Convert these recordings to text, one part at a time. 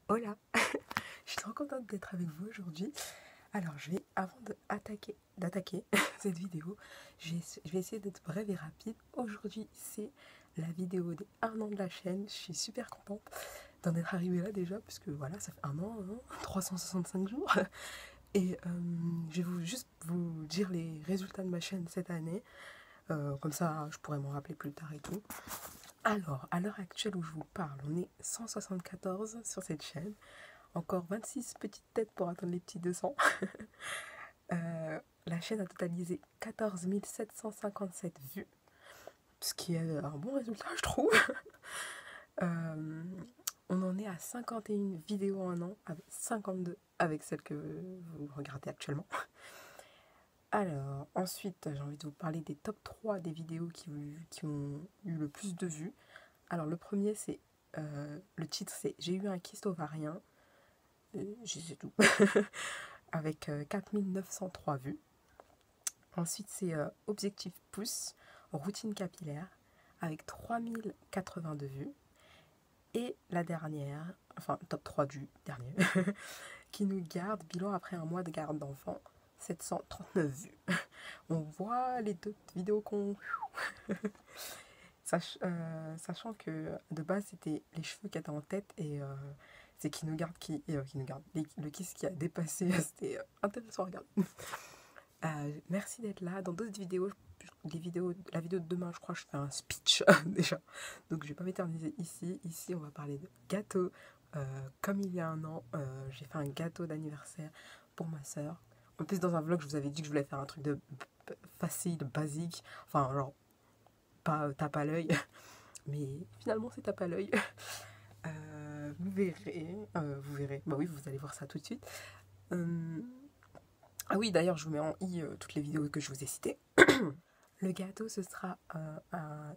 Hola. Je suis trop contente d'être avec vous aujourd'hui. Alors, avant d'attaquer cette vidéo, je vais essayer d'être brève et rapide. Aujourd'hui, c'est la vidéo des 1 an de la chaîne. Je suis super contente d'en être arrivée là déjà, puisque voilà, ça fait 1 an, 365 jours. Et je vais juste vous dire les résultats de ma chaîne cette année. Comme ça, je pourrais m'en rappeler plus tard et tout. Alors, à l'heure actuelle où je vous parle, on est 174 sur cette chaîne. Encore 26 petites têtes pour atteindre les petits 200. La chaîne a totalisé 14 757 vues, ce qui est un bon résultat, je trouve. On en est à 51 vidéos en un an, avec 52 avec celle que vous regardez actuellement. Alors, ensuite, j'ai envie de vous parler des top 3 des vidéos qui ont eu le plus de vues. Alors, le premier, c'est le titre, c'est « J'ai eu un kyste ovarien ». Je sais tout. Avec 4903 vues. Ensuite, c'est Objectif pouce, routine capillaire, avec 3082 vues. Et la dernière, enfin top 3 du dernier, qui nous garde bilan après un mois de garde d'enfant, 739 vues. On voit les deux vidéos sachant que de base c'était les cheveux qui étaient en tête et c'est qui nous garde le kiss qui a dépassé. C'était intéressant à regarder. Merci d'être là. Dans d'autres vidéos, la vidéo de demain, je crois que je fais un speech déjà. Donc je vais pas m'éterniser ici. Ici, on va parler de gâteau. Comme il y a 1 an, j'ai fait un gâteau d'anniversaire pour ma soeur. En plus, dans un vlog, je vous avais dit que je voulais faire un truc de facile, basique. Enfin, genre, pas tape à l'œil. Mais finalement, c'est tape à l'œil. Vous verrez. Bah oui, vous allez voir ça tout de suite. Ah oui, d'ailleurs, je vous mets en i toutes les vidéos que je vous ai citées. Le gâteau, ce sera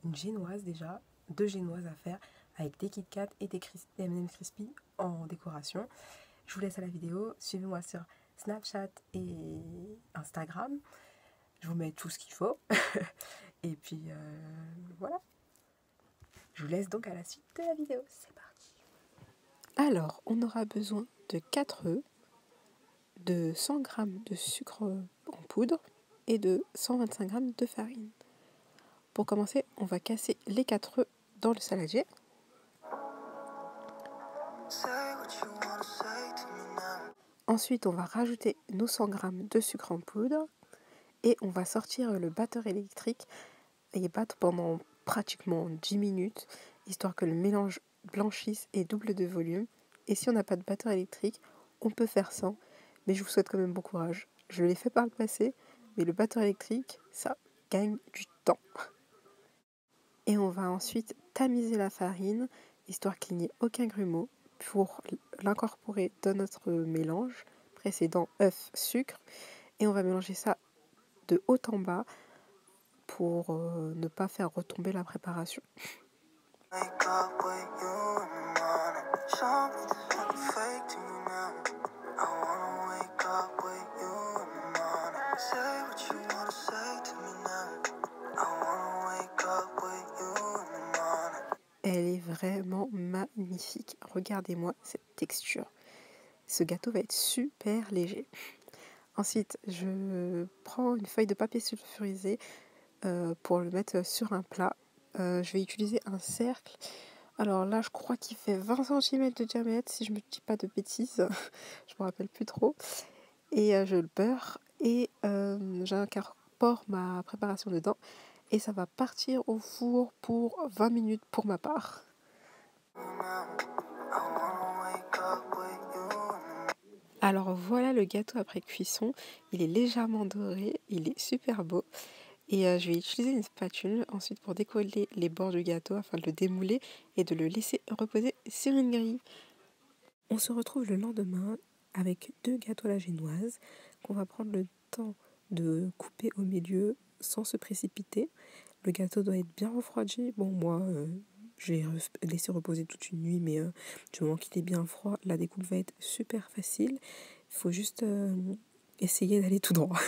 une génoise déjà, 2 génoises à faire, avec des Kit Kat et des M&M's Crispy en décoration. Je vous laisse à la vidéo. Suivez-moi sur Snapchat et Instagram. Je vous mets tout ce qu'il faut. Et puis, voilà. Je vous laisse donc à la suite de la vidéo. C'est parti. Alors, on aura besoin de 4 œufs, de 100 g de sucre en poudre et de 125 g de farine. Pour commencer, on va casser les 4 œufs dans le saladier. Ensuite, on va rajouter nos 100 g de sucre en poudre et on va sortir le batteur électrique et battre pendant pratiquement 10 minutes, histoire que le mélange blanchisse et double de volume. Et si on n'a pas de batteur électrique, on peut faire sans, mais je vous souhaite quand même bon courage. Je l'ai fait par le passé, mais le batteur électrique, ça gagne du temps. Et on va ensuite tamiser la farine, histoire qu'il n'y ait aucun grumeau, pour l'incorporer dans notre mélange précédent œuf, sucre. Et on va mélanger ça de haut en bas pour ne pas faire retomber la préparation. Elle est vraiment magnifique. Regardez-moi cette texture. Ce gâteau va être super léger. Ensuite, je prends une feuille de papier sulfurisé pour le mettre sur un plat. Je vais utiliser un cercle. Alors là, je crois qu'il fait 20 cm de diamètre, si je ne me dis pas de bêtises. Je ne me rappelle plus trop. Et je le beurre et j'incorpore ma préparation dedans. Et ça va partir au four pour 20 minutes pour ma part. Alors voilà le gâteau après cuisson. Il est légèrement doré, il est super beau. Et je vais utiliser une spatule ensuite pour décoller les bords du gâteau afin de le démouler et de le laisser reposer sur une grille. On se retrouve le lendemain avec 2 gâteaux à la génoise qu'on va prendre le temps de couper au milieu sans se précipiter. Le gâteau doit être bien refroidi. Bon, moi, je l'ai laissé reposer toute une nuit, mais du moment qu'il est bien froid, la découpe va être super facile. Il faut juste essayer d'aller tout droit.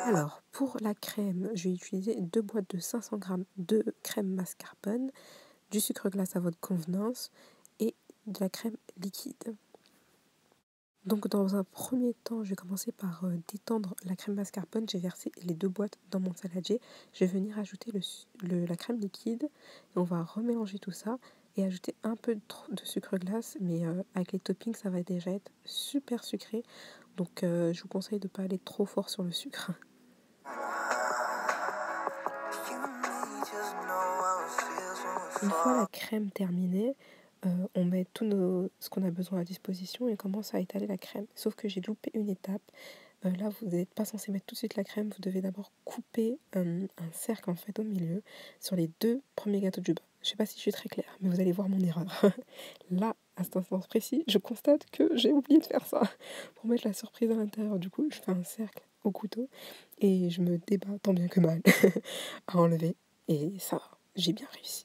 Alors, pour la crème, je vais utiliser 2 boîtes de 500 g de crème mascarpone, du sucre glace à votre convenance et de la crème liquide. Donc dans un premier temps, je vais commencer par détendre la crème mascarpone. J'ai versé les 2 boîtes dans mon saladier. Je vais venir ajouter la crème liquide. Et on va remélanger tout ça et ajouter un peu de sucre glace. Mais avec les toppings, ça va déjà être super sucré. Donc je vous conseille de ne pas aller trop fort sur le sucre. Une fois la crème terminée, on met tout ce qu'on a besoin à disposition et on commence à étaler la crème. Sauf que j'ai loupé une étape. Là, vous n'êtes pas censé mettre tout de suite la crème. Vous devez d'abord couper un cercle en fait au milieu sur les 2 premiers gâteaux du bas. Je ne sais pas si je suis très claire, mais vous allez voir mon erreur. Là, à cet instant précis, je constate que j'ai oublié de faire ça. Pour mettre la surprise à l'intérieur, du coup, je fais un cercle au couteau et je me débat tant bien que mal à enlever. Et ça va, j'ai bien réussi.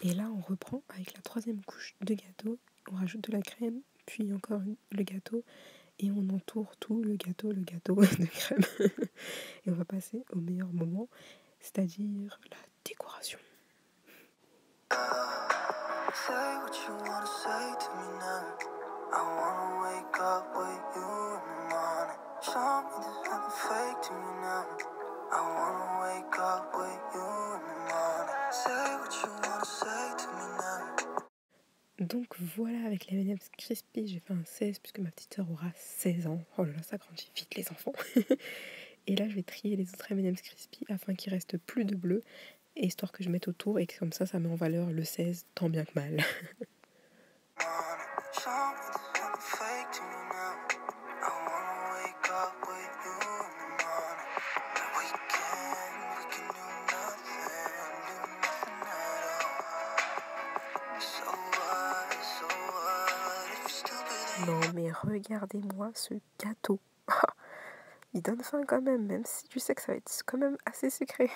Et là, on reprend avec la 3e couche de gâteau. On rajoute de la crème, puis encore le gâteau. Et on entoure tout le gâteau de crème. Et on va passer au meilleur moment, c'est-à-dire la décoration. Donc voilà, avec les M&M's Crispy, j'ai fait un 16 puisque ma petite sœur aura 16 ans. Oh là là, ça grandit vite les enfants. Et là, je vais trier les autres M&M's Crispy afin qu'il reste plus de bleu, histoire que je mette autour et que comme ça met en valeur le 16 tant bien que mal. Non mais regardez-moi ce gâteau. Il donne faim quand même si tu sais que ça va être quand même assez sucré.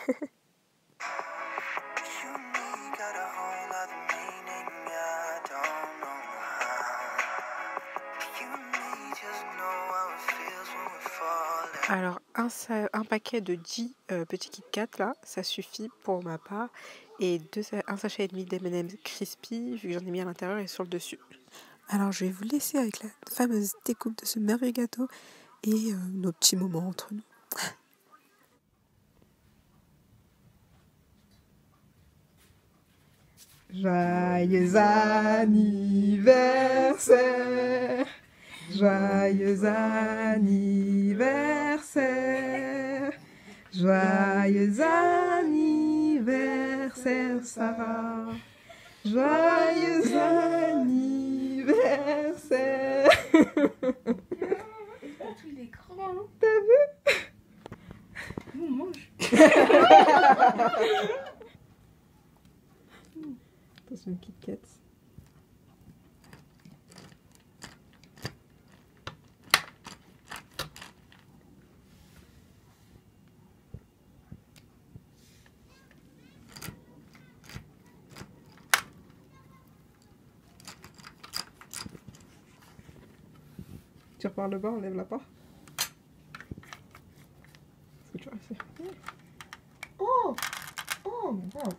Alors un paquet de 10 petits Kit Kat là, ça suffit pour ma part. Et un sachet et demi d'M&M's Crispy, vu que j'en ai mis à l'intérieur et sur le dessus. Alors je vais vous laisser avec la fameuse découpe de ce merveilleux gâteau et nos petits moments entre nous. Joyeux anniversaire, joyeux anniversaire, joyeux anniversaire Sarah, joyeux anniversaire. Il est grand. T'as vu? On mange. Attention, Kit Kat. Tu repars le bas, on lève la part. Ce que tu vas faire. Oh! Oh, bon.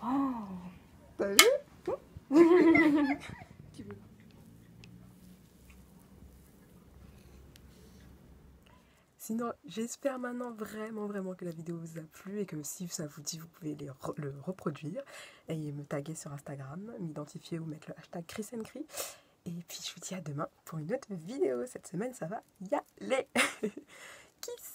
Oh! T'as vu? Qui veut? Sinon, j'espère maintenant vraiment que la vidéo vous a plu et que si ça vous dit, vous pouvez le reproduire et me taguer sur Instagram, m'identifier ou mettre le hashtag ChrisandCri. Et puis je vous dis à demain pour une autre vidéo. Cette semaine, ça va y aller. Kiss.